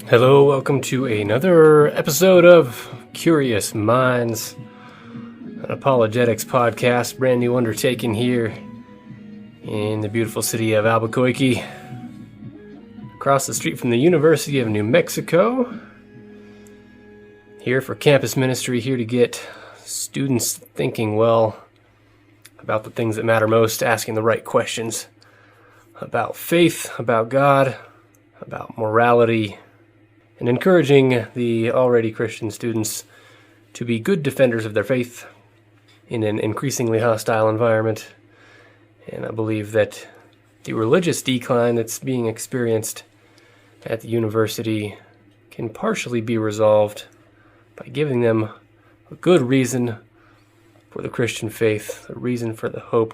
Hello, welcome to another episode of Curious Minds, an apologetics podcast, brand new undertaking here in the beautiful city of Albuquerque, across the street from the University of New Mexico. Here for campus ministry, here to get students thinking well about the things that matter most, asking the right questions about faith, about God, about morality, and encouraging the already Christian students to be good defenders of their faith in an increasingly hostile environment. And I believe that the religious decline that's being experienced at the university can partially be resolved by giving them a good reason for the Christian faith, a reason for the hope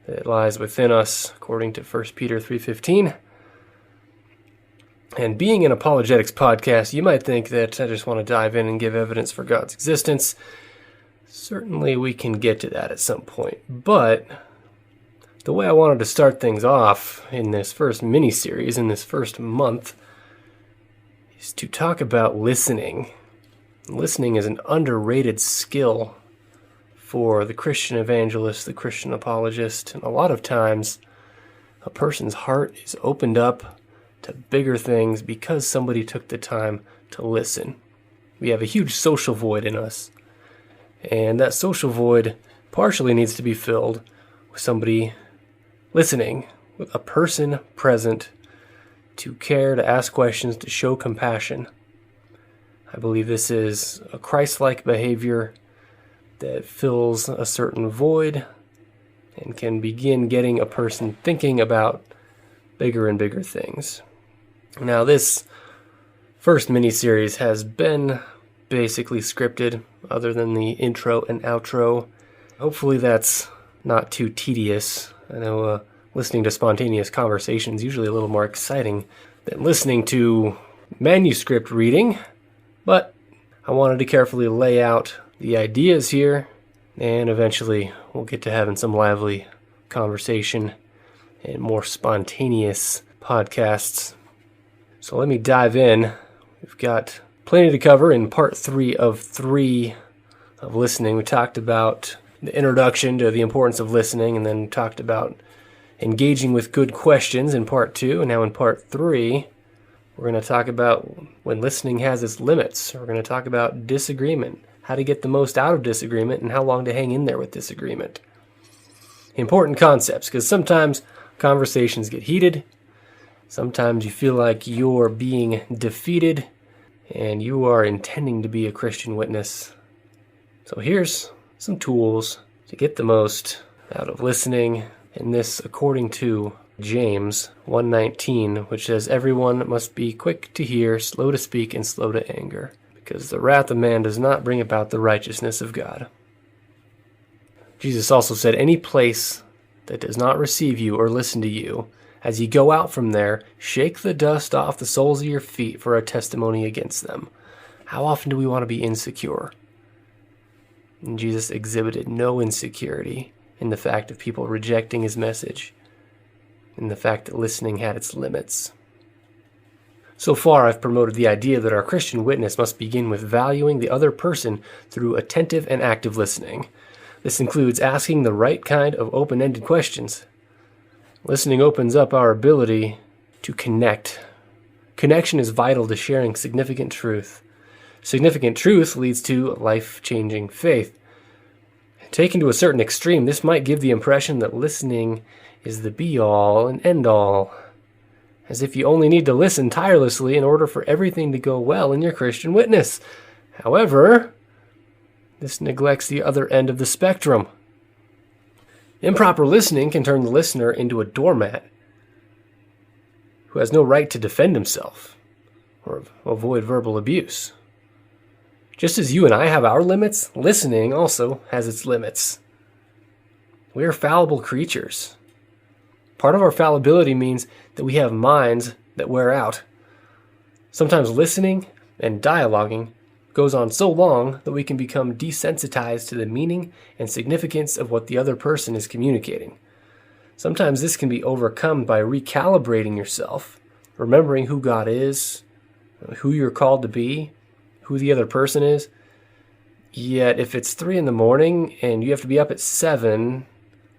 that lies within us, according to 1 Peter 3:15. And being an apologetics podcast, you might think that I just want to dive in and give evidence for God's existence. Certainly we can get to that at some point. But the way I wanted to start things off in this first mini-series, in this first month, is to talk about listening. Listening is an underrated skill for the Christian evangelist, the Christian apologist. And a lot of times, a person's heart is opened up to bigger things because somebody took the time to listen. We have a huge social void in us, and that social void partially needs to be filled with somebody listening, with a person present to care, to ask questions, to show compassion. I believe this is a Christ-like behavior that fills a certain void and can begin getting a person thinking about bigger and bigger things. Now, this first mini-series has been basically scripted, other than the intro and outro. Hopefully that's not too tedious. I know listening to spontaneous conversation is usually a little more exciting than listening to manuscript reading, but I wanted to carefully lay out the ideas here, and eventually we'll get to having some lively conversation and more spontaneous podcasts. So let me dive in. We've got plenty to cover in part 3 of 3 of listening. We talked about the introduction to the importance of listening, and then talked about engaging with good questions in part 2. And now in part 3, we're going to talk about when listening has its limits. We're going to talk about disagreement, how to get the most out of disagreement, and how long to hang in there with disagreement. Important concepts, because sometimes conversations get heated. Sometimes you feel like you're being defeated and you are intending to be a Christian witness. So here's some tools to get the most out of listening, and this according to James 1:19, which says, "Everyone must be quick to hear, slow to speak, and slow to anger, because the wrath of man does not bring about the righteousness of God." Jesus also said, "Any place that does not receive you or listen to you, as you go out from there, shake the dust off the soles of your feet for a testimony against them." How often do we want to be insecure? And Jesus exhibited no insecurity in the fact of people rejecting his message, in the fact that listening had its limits. So far, I've promoted the idea that our Christian witness must begin with valuing the other person through attentive and active listening. This includes asking the right kind of open-ended questions. Listening opens up our ability to connect. Connection is vital to sharing significant truth. Significant truth leads to life-changing faith. Taken to a certain extreme, this might give the impression that listening is the be-all and end-all, as if you only need to listen tirelessly in order for everything to go well in your Christian witness. However, this neglects the other end of the spectrum. Improper listening can turn the listener into a doormat who has no right to defend himself or avoid verbal abuse. Just as you and I have our limits, listening also has its limits. We are fallible creatures. Part of our fallibility means that we have minds that wear out. Sometimes listening and dialoguing goes on so long that we can become desensitized to the meaning and significance of what the other person is communicating. Sometimes this can be overcome by recalibrating yourself, remembering who God is, who you're called to be, who the other person is. Yet if it's 3 a.m. and you have to be up at 7,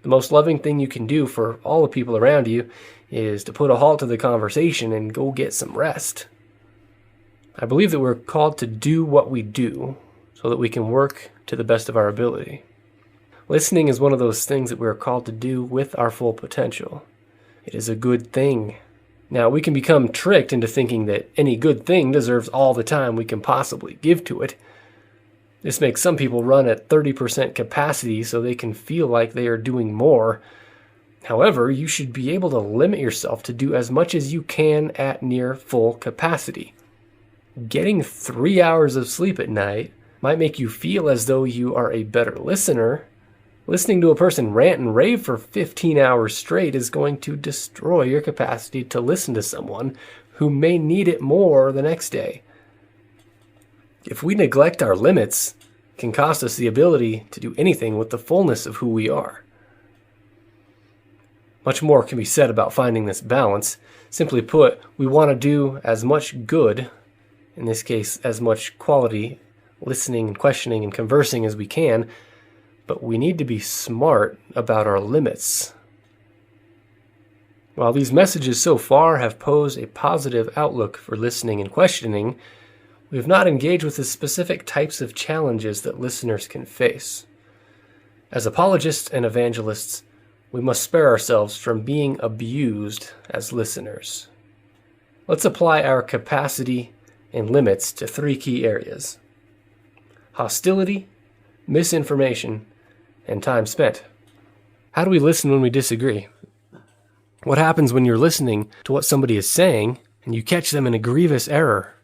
the most loving thing you can do for all the people around you is to put a halt to the conversation and go get some rest. I believe that we're called to do what we do so that we can work to the best of our ability. Listening is one of those things that we're called to do with our full potential. It is a good thing. Now, we can become tricked into thinking that any good thing deserves all the time we can possibly give to it. This makes some people run at 30% capacity so they can feel like they are doing more. However, you should be able to limit yourself to do as much as you can at near full capacity. Getting 3 hours of sleep at night might make you feel as though you are a better listener. Listening to a person rant and rave for 15 hours straight is going to destroy your capacity to listen to someone who may need it more the next day. If we neglect our limits, it can cost us the ability to do anything with the fullness of who we are. Much more can be said about finding this balance. Simply put, we want to do as much good, in this case, as much quality listening and questioning and conversing as we can, but we need to be smart about our limits. While these messages so far have posed a positive outlook for listening and questioning, we have not engaged with the specific types of challenges that listeners can face. As apologists and evangelists, we must spare ourselves from being abused as listeners. Let's apply our capacity and limits to 3 key areas: hostility, misinformation, and time spent. How do we listen when we disagree? What happens when you're listening to what somebody is saying and you catch them in a grievous error?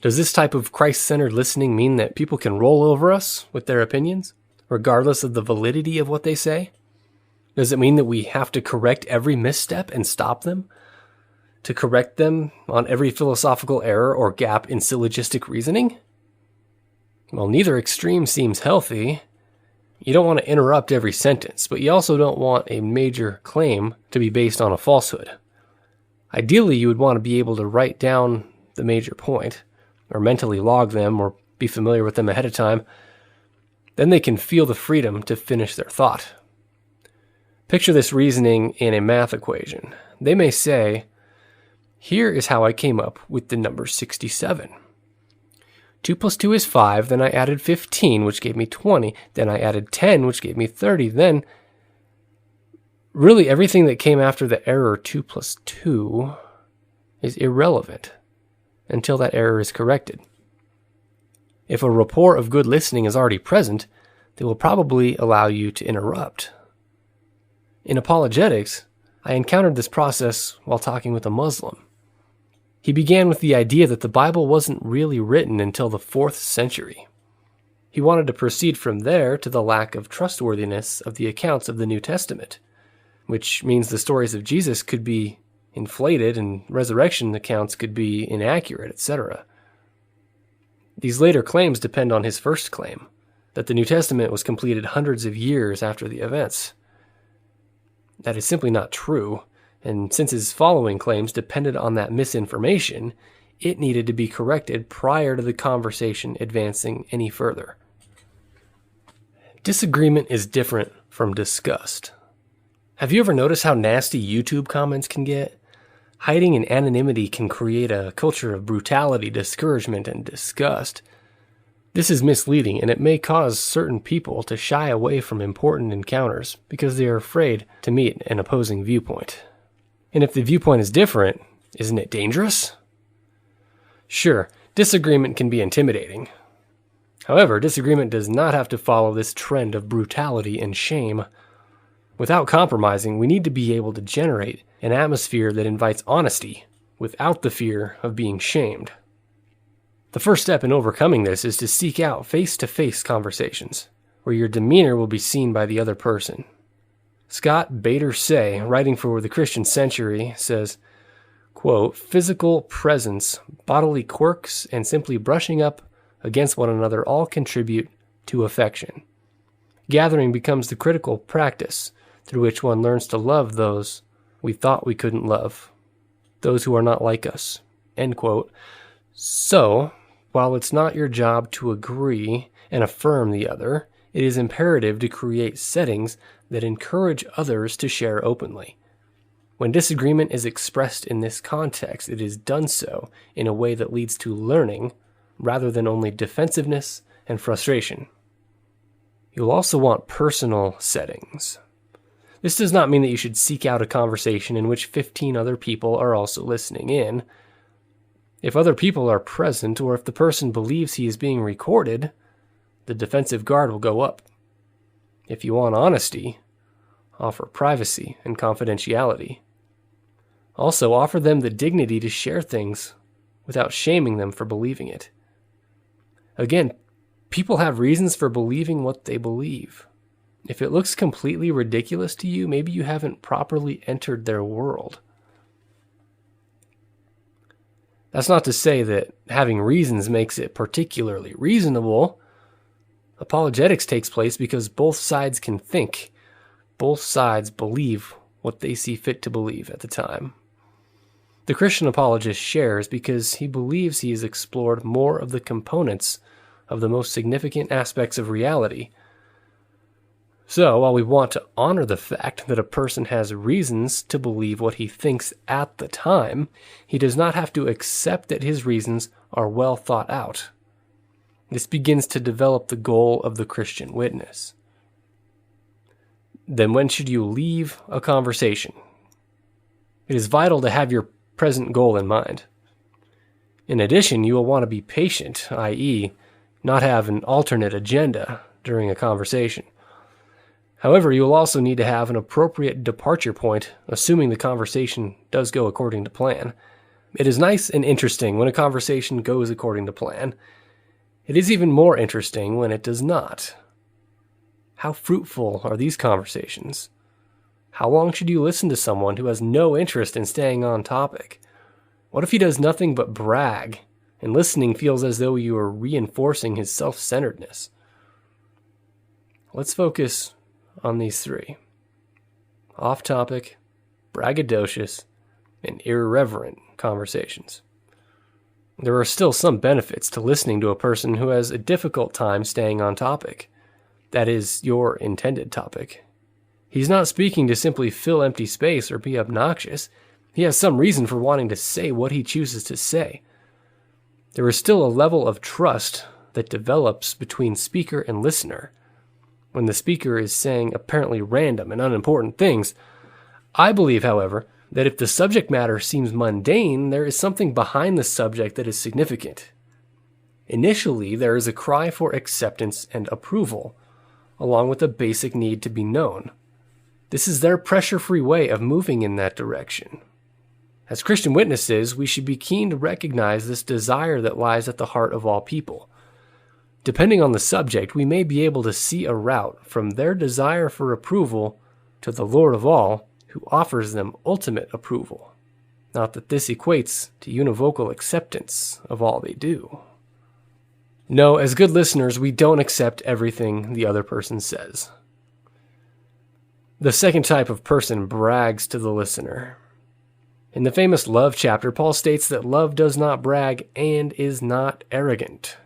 Does this type of Christ-centered listening mean that people can roll over us with their opinions, regardless of the validity of what they say? Does it mean that we have to correct every misstep and stop them? To correct them on every philosophical error or gap in syllogistic reasoning? Well, neither extreme seems healthy. You don't want to interrupt every sentence, but you also don't want a major claim to be based on a falsehood. Ideally, you would want to be able to write down the major point, or mentally log them, or be familiar with them ahead of time. Then they can feel the freedom to finish their thought. Picture this reasoning in a math equation. They may say, here is how I came up with the number 67. 2 plus 2 is 5, then I added 15, which gave me 20, then I added 10, which gave me 30, then really everything that came after the error 2 plus 2 is irrelevant until that error is corrected. If a rapport of good listening is already present, they will probably allow you to interrupt. In apologetics, I encountered this process while talking with a Muslim. He began with the idea that the Bible wasn't really written until the 4th century. He wanted to proceed from there to the lack of trustworthiness of the accounts of the New Testament, which means the stories of Jesus could be inflated and resurrection accounts could be inaccurate, etc. These later claims depend on his first claim, that the New Testament was completed hundreds of years after the events. That is simply not true, and since his following claims depended on that misinformation, it needed to be corrected prior to the conversation advancing any further. Disagreement is different from disgust. Have you ever noticed how nasty YouTube comments can get? Hiding in anonymity can create a culture of brutality, discouragement, and disgust. This is misleading, and it may cause certain people to shy away from important encounters because they are afraid to meet an opposing viewpoint. And if the viewpoint is different, isn't it dangerous? Sure, disagreement can be intimidating. However, disagreement does not have to follow this trend of brutality and shame. Without compromising, we need to be able to generate an atmosphere that invites honesty without the fear of being shamed. The first step in overcoming this is to seek out face-to-face conversations, where your demeanor will be seen by the other person. Scott Bader Say, writing for the Christian Century, says, quote, physical presence, bodily quirks, and simply brushing up against one another all contribute to affection. Gathering becomes the critical practice through which one learns to love those we thought we couldn't love, those who are not like us, end quote. So, while it's not your job to agree and affirm the other, it is imperative to create settings that encourage others to share openly. When disagreement is expressed in this context, it is done so in a way that leads to learning rather than only defensiveness and frustration. You'll also want personal settings. This does not mean that you should seek out a conversation in which 15 other people are also listening in. If other people are present, or if the person believes he is being recorded, the defensive guard will go up. If you want honesty, offer privacy and confidentiality. Also, offer them the dignity to share things without shaming them for believing it. Again, people have reasons for believing what they believe. If it looks completely ridiculous to you, maybe you haven't properly entered their world. That's not to say that having reasons makes it particularly reasonable. Apologetics takes place because both sides can think. Both sides believe what they see fit to believe at the time. The Christian apologist shares because he believes he has explored more of the components of the most significant aspects of reality. So, while we want to honor the fact that a person has reasons to believe what he thinks at the time, he does not have to accept that his reasons are well thought out. This begins to develop the goal of the Christian witness. Then when should you leave a conversation? It is vital to have your present goal in mind. In addition, you will want to be patient, i.e., not have an alternate agenda during a conversation. However, you will also need to have an appropriate departure point, assuming the conversation does go according to plan. It is nice and interesting when a conversation goes according to plan. It is even more interesting when it does not. How fruitful are these conversations? How long should you listen to someone who has no interest in staying on topic? What if he does nothing but brag, and listening feels as though you are reinforcing his self-centeredness? Let's focus on these three: off-topic, braggadocious, and irreverent conversations. There are still some benefits to listening to a person who has a difficult time staying on topic. That is, your intended topic. He's not speaking to simply fill empty space or be obnoxious. He has some reason for wanting to say what he chooses to say. There is still a level of trust that develops between speaker and listener. When the speaker is saying apparently random and unimportant things, I believe, however, that if the subject matter seems mundane, there is something behind the subject that is significant. Initially, there is a cry for acceptance and approval, along with a basic need to be known. This is their pressure-free way of moving in that direction. As Christian witnesses, we should be keen to recognize this desire that lies at the heart of all people. Depending on the subject, we may be able to see a route from their desire for approval to the Lord of all, who offers them ultimate approval. Not that this equates to univocal acceptance of all they do. No, as good listeners, we don't accept everything the other person says. The second type of person brags to the listener. In the famous love chapter, Paul states that love does not brag and is not arrogant.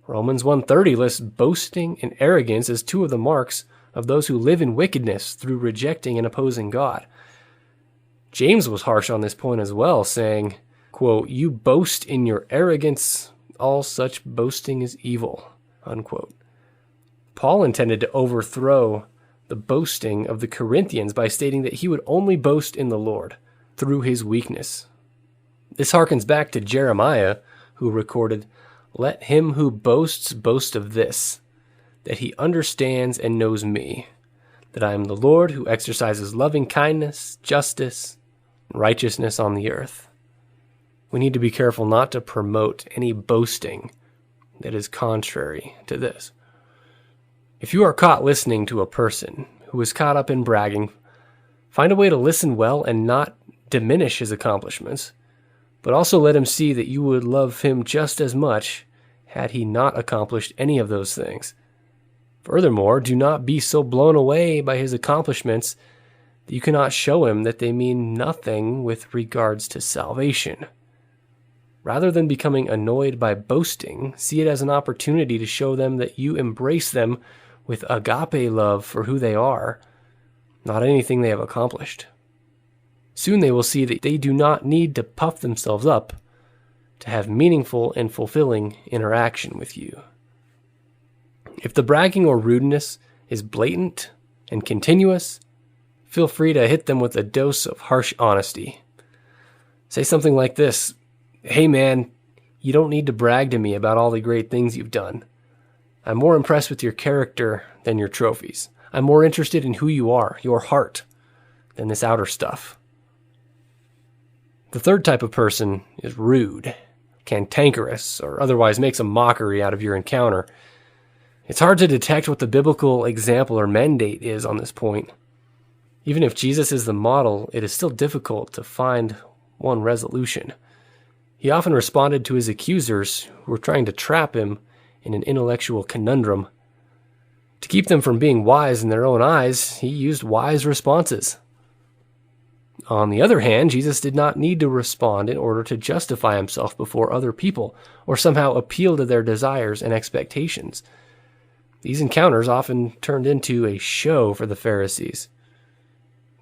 Romans 1:30 lists boasting and arrogance as two of the marks of those who live in wickedness through rejecting and opposing God. James was harsh on this point as well, saying, quote, "You boast in your arrogance, all such boasting is evil," unquote. Paul intended to overthrow the boasting of the Corinthians by stating that he would only boast in the Lord through his weakness. This harkens back to Jeremiah, who recorded, "Let him who boasts boast of this, that he understands and knows me, that I am the Lord who exercises loving kindness, justice, and righteousness on the earth." We need to be careful not to promote any boasting that is contrary to this. If you are caught listening to a person who is caught up in bragging, find a way to listen well and not diminish his accomplishments, but also let him see that you would love him just as much had he not accomplished any of those things. Furthermore, do not be so blown away by his accomplishments that you cannot show him that they mean nothing with regards to salvation. Rather than becoming annoyed by boasting, see it as an opportunity to show them that you embrace them with agape love for who they are, not anything they have accomplished. Soon they will see that they do not need to puff themselves up to have meaningful and fulfilling interaction with you. If the bragging or rudeness is blatant and continuous, feel free to hit them with a dose of harsh honesty. Say something like this: "Hey man, you don't need to brag to me about all the great things you've done. I'm more impressed with your character than your trophies. I'm more interested in who you are, your heart, than this outer stuff." The third type of person is rude, cantankerous, or otherwise makes a mockery out of your encounter. It's hard to detect what the biblical example or mandate is on this point. Even if Jesus is the model, it is still difficult to find one resolution. He often responded to his accusers who were trying to trap him in an intellectual conundrum. To keep them from being wise in their own eyes, he used wise responses. On the other hand, Jesus did not need to respond in order to justify himself before other people or somehow appeal to their desires and expectations. These encounters often turned into a show for the Pharisees.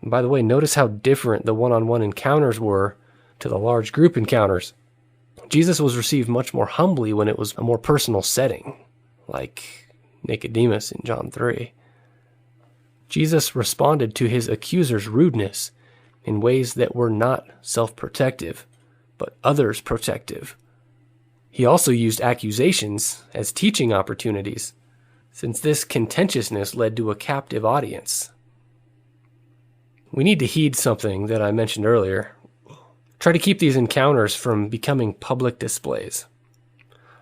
And by the way, notice how different the one-on-one encounters were to the large group encounters. Jesus was received much more humbly when it was a more personal setting, like Nicodemus in John 3. Jesus responded to his accusers' rudeness in ways that were not self-protective, but others protective. He also used accusations as teaching opportunities, since this contentiousness led to a captive audience. We need to heed something that I mentioned earlier. Try to keep these encounters from becoming public displays.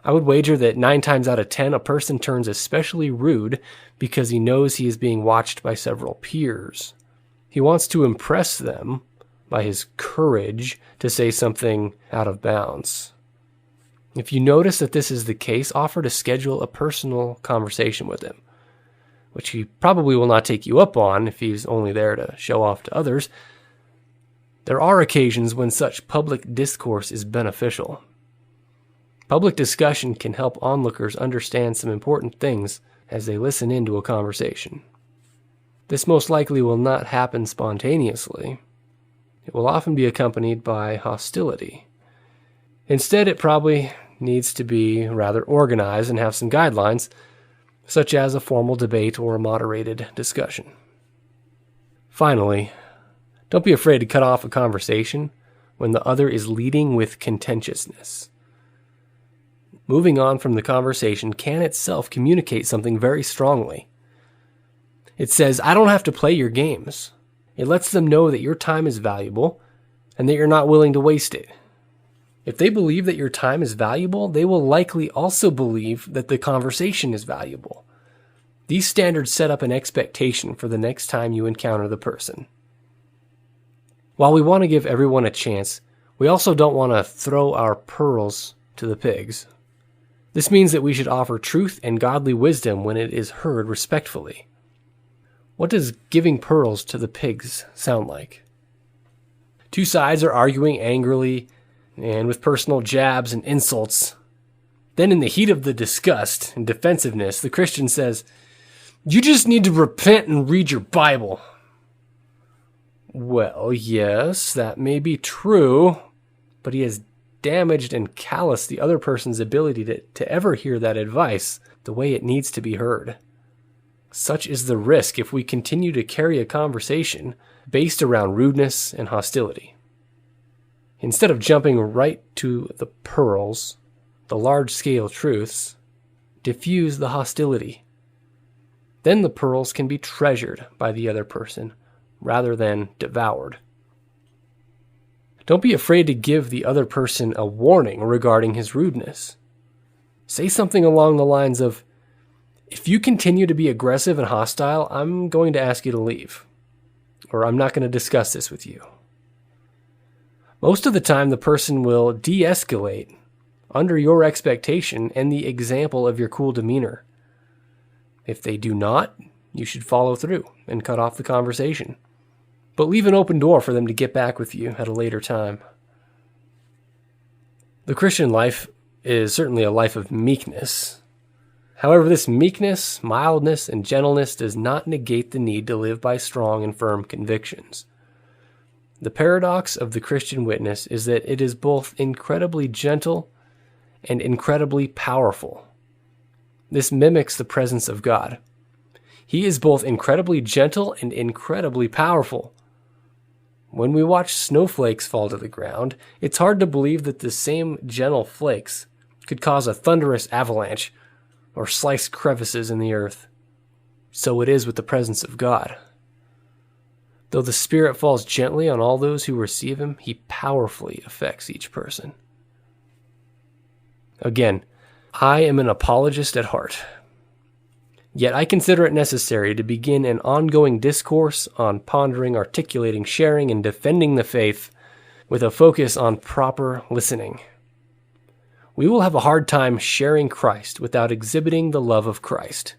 I would wager that 9 times out of 10, a person turns especially rude because he knows he is being watched by several peers. He wants to impress them by his courage to say something out of bounds. If you notice that this is the case, offer to schedule a personal conversation with him, which he probably will not take you up on if he's only there to show off to others. There are occasions when such public discourse is beneficial. Public discussion can help onlookers understand some important things as they listen into a conversation. This most likely will not happen spontaneously. It will often be accompanied by hostility. Instead, it probably needs to be rather organized and have some guidelines, such as a formal debate or a moderated discussion. Finally, don't be afraid to cut off a conversation when the other is leading with contentiousness. Moving on from the conversation can itself communicate something very strongly. It says, "I don't have to play your games." It lets them know that your time is valuable and that you're not willing to waste it. If they believe that your time is valuable, they will likely also believe that the conversation is valuable. These standards set up an expectation for the next time you encounter the person. While we want to give everyone a chance, we also don't want to throw our pearls to the pigs. This means that we should offer truth and godly wisdom when it is heard respectfully. What does giving pearls to the pigs sound like? Two sides are arguing angrily and with personal jabs and insults. Then in the heat of the disgust and defensiveness, the Christian says, "You just need to repent and read your Bible." Well, yes, that may be true, but he has damaged and calloused the other person's ability to ever hear that advice the way it needs to be heard. Such is the risk if we continue to carry a conversation based around rudeness and hostility. Instead of jumping right to the pearls, the large-scale truths, diffuse the hostility. Then the pearls can be treasured by the other person rather than devoured. Don't be afraid to give the other person a warning regarding his rudeness. Say something along the lines of, "If you continue to be aggressive and hostile, I'm going to ask you to leave, or I'm not going to discuss this with you." Most of the time, the person will de-escalate under your expectation and the example of your cool demeanor. If they do not, you should follow through and cut off the conversation, but leave an open door for them to get back with you at a later time. The Christian life is certainly a life of meekness. However, this meekness, mildness, and gentleness does not negate the need to live by strong and firm convictions. The paradox of the Christian witness is that it is both incredibly gentle and incredibly powerful. This mimics the presence of God. He is both incredibly gentle and incredibly powerful. When we watch snowflakes fall to the ground, it's hard to believe that the same gentle flakes could cause a thunderous avalanche or slice crevices in the earth. So it is with the presence of God. Though the Spirit falls gently on all those who receive Him, He powerfully affects each person. Again, I am an apologist at heart. Yet I consider it necessary to begin an ongoing discourse on pondering, articulating, sharing, and defending the faith with a focus on proper listening. We will have a hard time sharing Christ without exhibiting the love of Christ.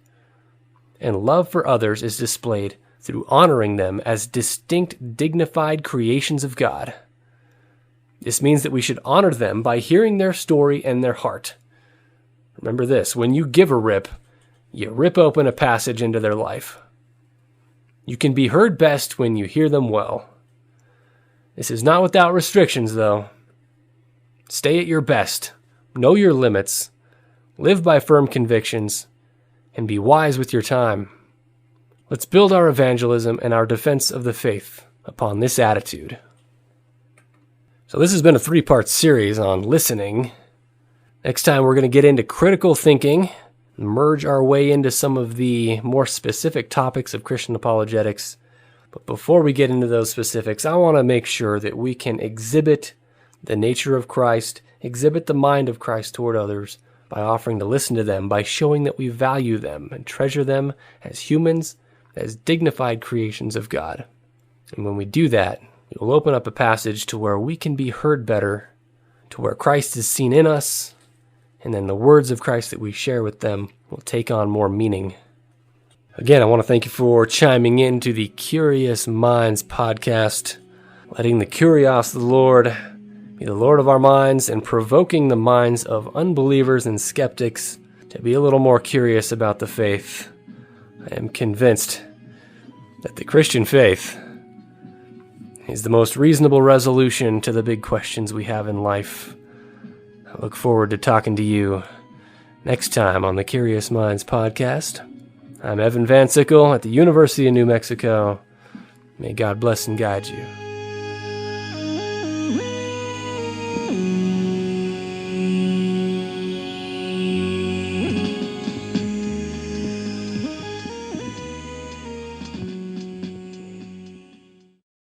And love for others is displayed through honoring them as distinct, dignified creations of God. This means that we should honor them by hearing their story and their heart. Remember this, when you give a rip, you rip open a passage into their life. You can be heard best when you hear them well. This is not without restrictions, though. Stay at your best, know your limits, live by firm convictions, and be wise with your time. Let's build our evangelism and our defense of the faith upon this attitude. So this has been a 3-part series on listening. Next time we're going to get into critical thinking, merge our way into some of the more specific topics of Christian apologetics. But before we get into those specifics, I want to make sure that we can exhibit the nature of Christ, exhibit the mind of Christ toward others by offering to listen to them, by showing that we value them and treasure them as humans, as dignified creations of God. And when we do that, we will open up a passage to where we can be heard better, to where Christ is seen in us, and then the words of Christ that we share with them will take on more meaning. Again, I want to thank you for chiming in to the Curious Minds podcast, letting the Kurios of the Lord be the Lord of our minds and provoking the minds of unbelievers and skeptics to be a little more curious about the faith. I am convinced that the Christian faith is the most reasonable resolution to the big questions we have in life. I look forward to talking to you next time on the Curious Minds podcast. I'm Evan Van Sickle at the University of New Mexico. May God bless and guide you.